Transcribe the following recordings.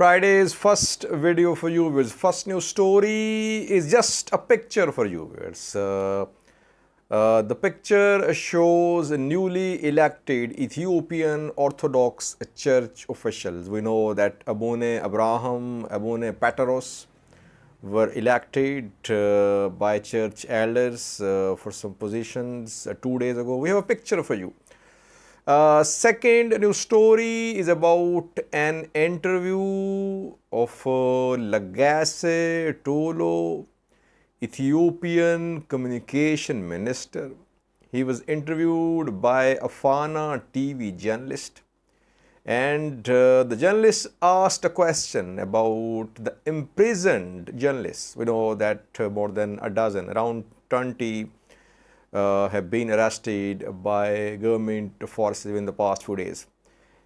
Friday's first video for you viewers. First news story is just a picture for you viewers. The picture shows newly elected Ethiopian Orthodox Church officials. We know that Abune Abraham, Abune Petros were elected by church elders for some positions 2 days ago. We have a picture for you. Second news story is about an interview of Lagasse Tolo, Ethiopian communication minister. He was interviewed by a Fana TV journalist, and the journalist asked a question about the imprisoned journalists. We know that more than a dozen, around 20 have been arrested by government forces in the past few days.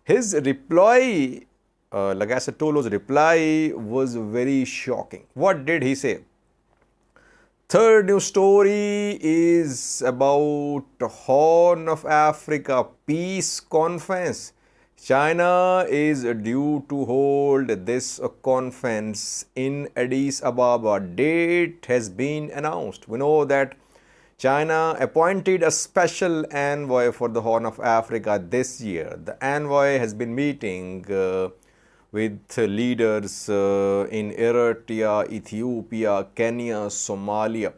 His reply, Lagasse Tolo's reply was very shocking. What did he say? Third news story is about Horn of Africa Peace Conference. China is due to hold this conference in Addis Ababa. Date has been announced. We know that China appointed a special envoy for the Horn of Africa this year. The envoy has been meeting with leaders in Eritrea, Ethiopia, Kenya, Somalia.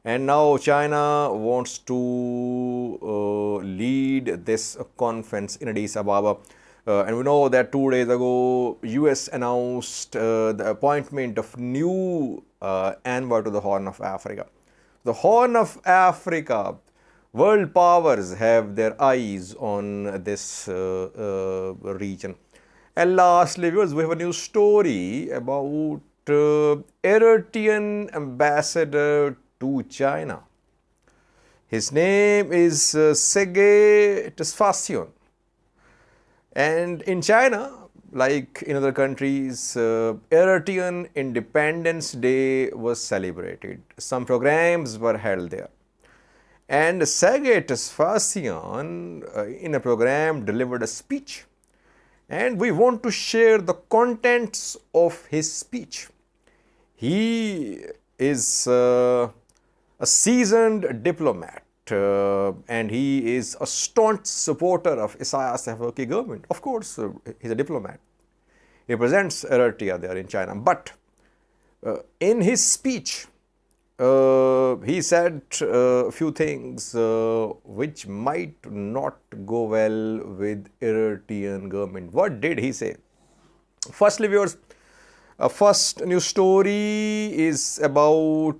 And now China wants to lead this conference in Addis Ababa. And we know that 2 days ago, US announced the appointment of new envoy to the Horn of Africa. The Horn of Africa, world powers have their eyes on this region. And lastly, viewers, we have a new story about Eritrean ambassador to China. His name is Sege Tesfacion. And in China, like in other countries, Eritrean Independence Day was celebrated. Some programs were held there. And Sege Tesfacion, in a program, delivered a speech. And we want to share the contents of his speech. He is a seasoned diplomat. And he is a staunch supporter of Isaias Afwerki government. Of course, he's a diplomat. He represents Eritrea there in China. But in his speech, he said a few things which might not go well with Eritrean government. What did he say? Firstly, viewers, first news story is about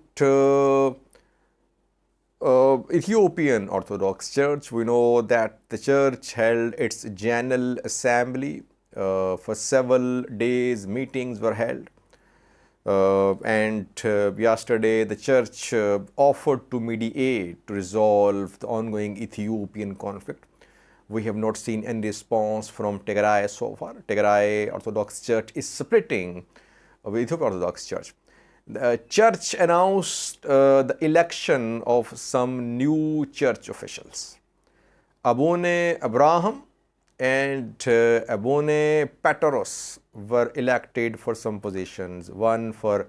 Ethiopian Orthodox Church. We know that the church held its General Assembly. For several days, meetings were held. And yesterday, the church offered to mediate to resolve the ongoing Ethiopian conflict. We have not seen any response from Tigray so far. Tigray Orthodox Church is splitting with Ethiopian Orthodox Church. The church announced the election of some new church officials. Abune Abraham and Abune Petros were elected for some positions, one for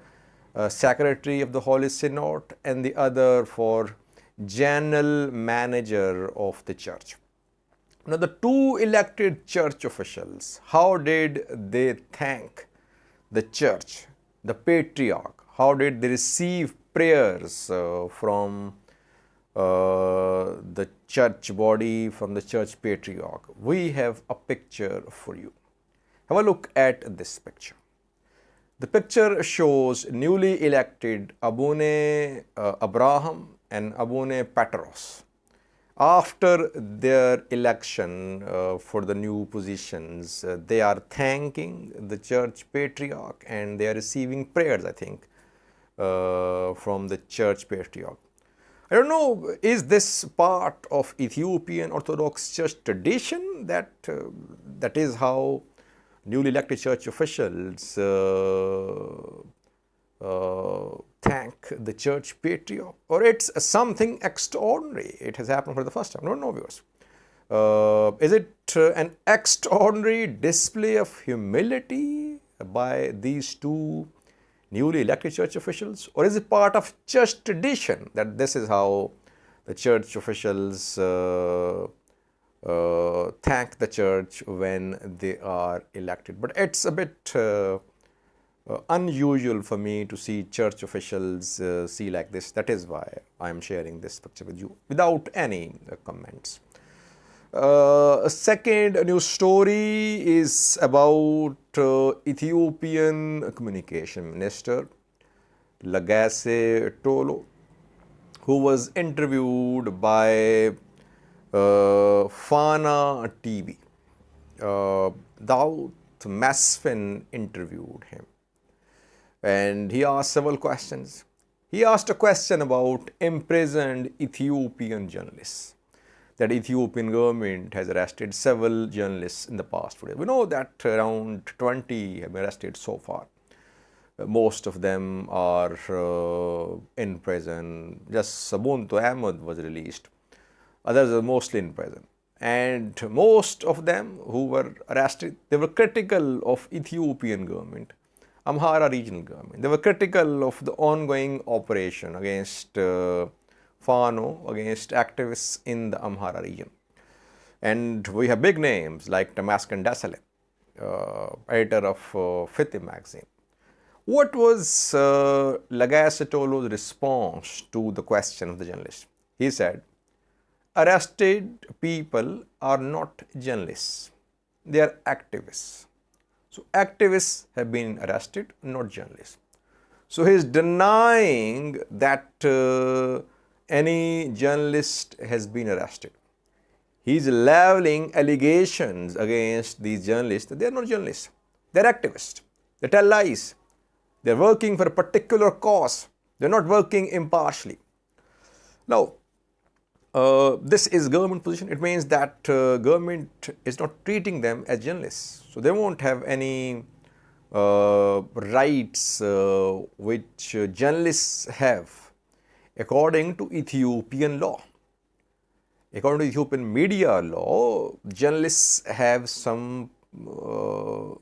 Secretary of the Holy Synod and the other for General Manager of the church. Now, the two elected church officials, how did they thank the church, the patriarch? How did they receive prayers from the church body, from the church patriarch? We have a picture for you. Have a look at this picture. The picture shows newly elected Abune Abraham and Abune Petros. After their election for the new positions, they are thanking the church patriarch and they are receiving prayers, I think, from the church patriarch. I don't know, is this part of Ethiopian Orthodox Church tradition that is how newly elected church officials thank the church patriarch, or it's something extraordinary? It has happened for the first time. I don't know, viewers. Is it an extraordinary display of humility by these two newly elected church officials, or is it part of church tradition that this is how the church officials thank the church when they are elected? But it's a bit unusual for me to see church officials see like this. That is why I am sharing this picture with you without any comments. A second news story is about Ethiopian Communication Minister Lagasse Tolo, who was interviewed by Fana TV. Daud Masfin interviewed him, and he asked several questions. He asked a question about imprisoned Ethiopian journalists, that Ethiopian government has arrested several journalists in the past 4 days. We know that around 20 have been arrested so far. Most of them are in prison. Just Sabuntu Ahmed was released. Others are mostly in prison. And most of them who were arrested, they were critical of Ethiopian government, Amhara regional government. They were critical of the ongoing operation against Fano, against activists in the Amhara region. And we have big names like Damascus Dasale, editor of Fithi magazine. What was Lagasse Tolo's response to the question of the journalist? He said, arrested people are not journalists, they are activists. So activists have been arrested, not journalists. So he is denying that any journalist has been arrested. He is leveling allegations against these journalists that they are not journalists, they are activists, they tell lies, they are working for a particular cause, they are not working impartially. Now, this is government position. It means that government is not treating them as journalists. So they won't have any rights which journalists have according to Ethiopian law. According to Ethiopian media law, journalists have some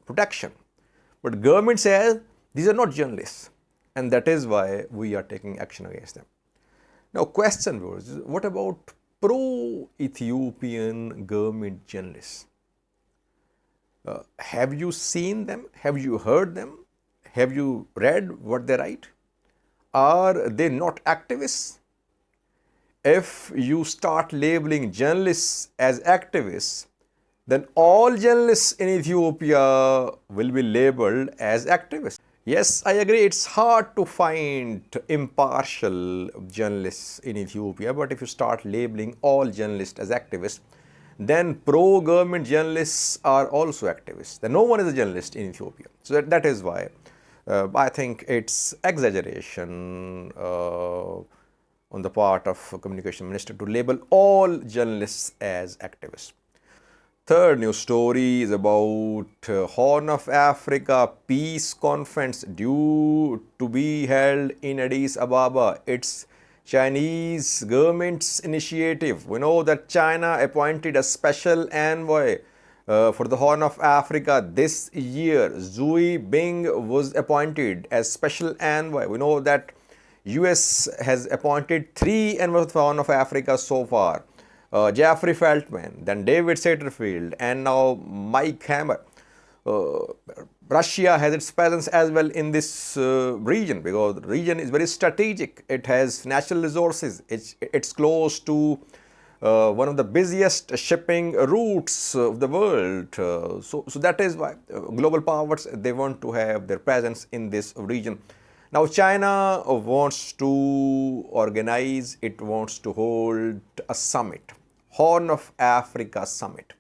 protection. But government says these are not journalists, and that is why we are taking action against them. Now, question was, what about pro-Ethiopian government journalists? Have you seen them? Have you heard them? Have you read what they write? Are they not activists? If you start labeling journalists as activists, then all journalists in Ethiopia will be labeled as activists. Yes, I agree, it's hard to find impartial journalists in Ethiopia, but if you start labeling all journalists as activists, then pro-government journalists are also activists. Then no one is a journalist in Ethiopia. So that is why I think it's exaggeration on the part of communication minister to label all journalists as activists. Third news story is about Horn of Africa Peace Conference due to be held in Addis Ababa. It's Chinese government's initiative. We know that China appointed a special envoy for the Horn of Africa this year. Zui Bing was appointed as special envoy. We know that US has appointed 3 envoys for the Horn of Africa so far. Jeffrey Feltman, then David Satterfield, and now Mike Hammer. Russia has its presence as well in this region because the region is very strategic. It has natural resources. It's close to one of the busiest shipping routes of the world. So that is why global powers, they want to have their presence in this region. Now China wants to organize, it wants to hold a summit, Horn of Africa Summit.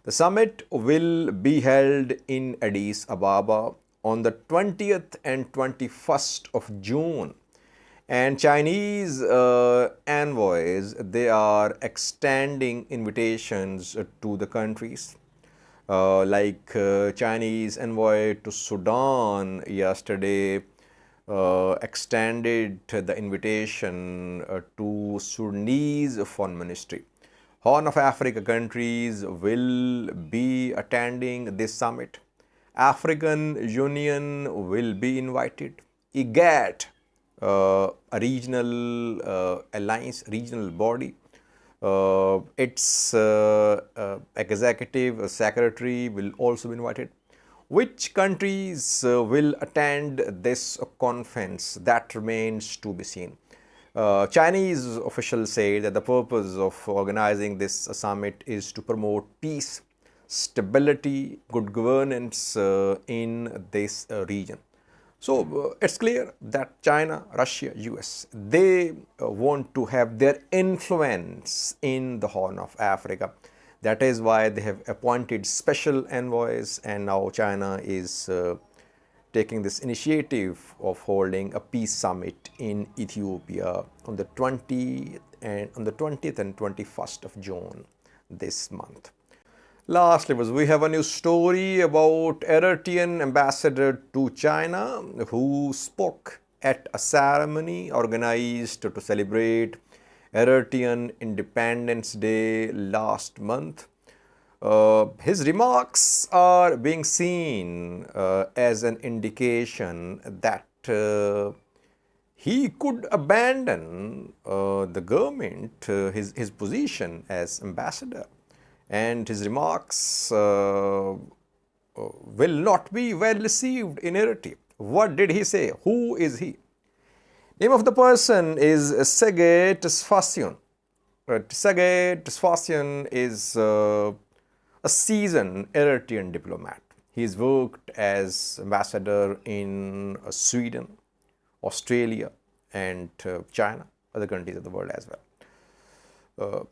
The summit will be held in Addis Ababa on the 20th and 21st of June. And Chinese envoys, they are extending invitations to the countries. Like Chinese envoy to Sudan yesterday extended the invitation to Sudanese Foreign Ministry. Horn of Africa countries will be attending this summit. African Union will be invited. IGAD, a regional alliance, regional body. Its executive secretary will also be invited. Which countries will attend this conference? That remains to be seen. Chinese officials say that the purpose of organizing this summit is to promote peace, stability, good governance in this region. So it's clear that China, Russia, US, they want to have their influence in the Horn of Africa. That is why they have appointed special envoys, and now China is taking this initiative of holding a peace summit in Ethiopia on the 20th and 21st of June this month. Lastly, we have a new story about Eritrean ambassador to China who spoke at a ceremony organized to celebrate Eritrean Independence Day last month. His remarks are being seen as an indication that he could abandon the government, his position as ambassador, and his remarks will not be well received in Eritrea. What did he say? Who is he? Name of the person is Sergei Tesfasyan. Sergei Tesfasyan is a seasoned Eritrean diplomat. He's worked as ambassador in Sweden, Australia, and China, other countries of the world as well.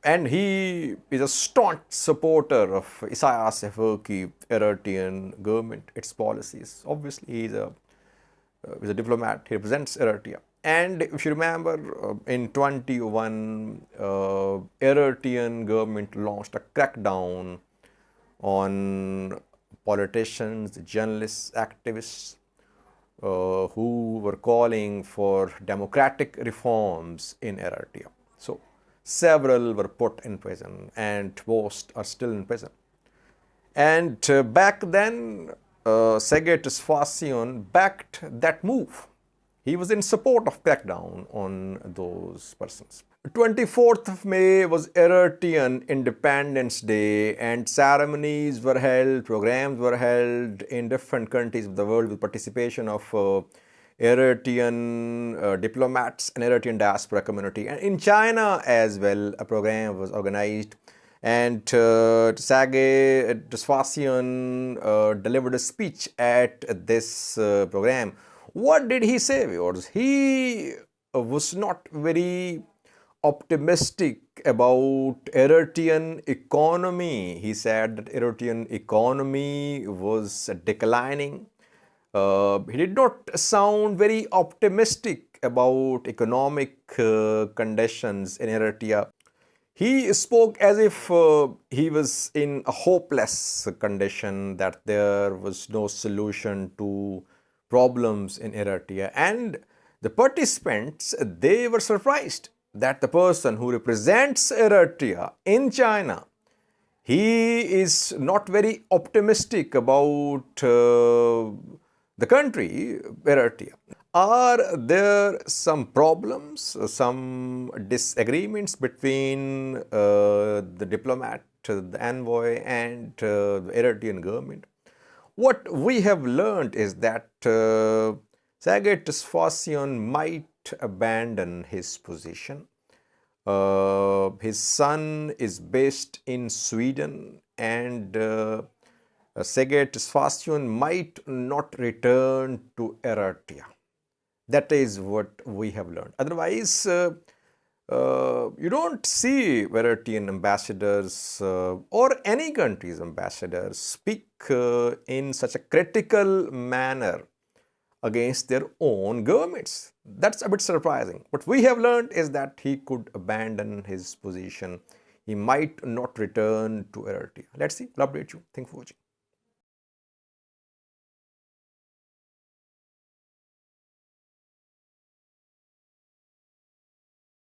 And he is a staunch supporter of Isaias Afwerki Eritrean government, its policies. Obviously, he's a diplomat. He represents Eritrea. And if you remember, in 21, Eritrean government launched a crackdown on politicians, journalists, activists who were calling for democratic reforms in Eritrea. So several were put in prison, and most are still in prison. And back then, Sergei Tesfasyan backed that move. He was in support of crackdown on those persons. 24th of May was Eritrean Independence Day, and ceremonies were held, programs were held in different countries of the world with participation of Eritrean diplomats and Eritrean diaspora community. And in China as well, a program was organized, and Sergei Tesfasyan delivered a speech at this program. What did he say, viewers? He was not very optimistic about Eritrean economy. He said that Eritrean economy was declining. He did not sound very optimistic about economic conditions in Eritrea. He spoke as if he was in a hopeless condition, that there was no solution to problems in Eritrea. And the participants, they were surprised that the person who represents Eritrea in China, he is not very optimistic about the country, Eritrea. Are there some problems, some disagreements between the diplomat, the envoy, and the Eritrean government? What we have learned is that Sergei Tesfasyan might abandon his position. His son is based in Sweden, and Sergei Tesfasyan might not return to Eritrea. That is what we have learned. Otherwise, you don't see Eritrean ambassadors or any country's ambassadors speak in such a critical manner against their own governments. That's a bit surprising. What we have learned is that he could abandon his position. He might not return to Eritrea. Let's see. I'll update you. Thanks for watching.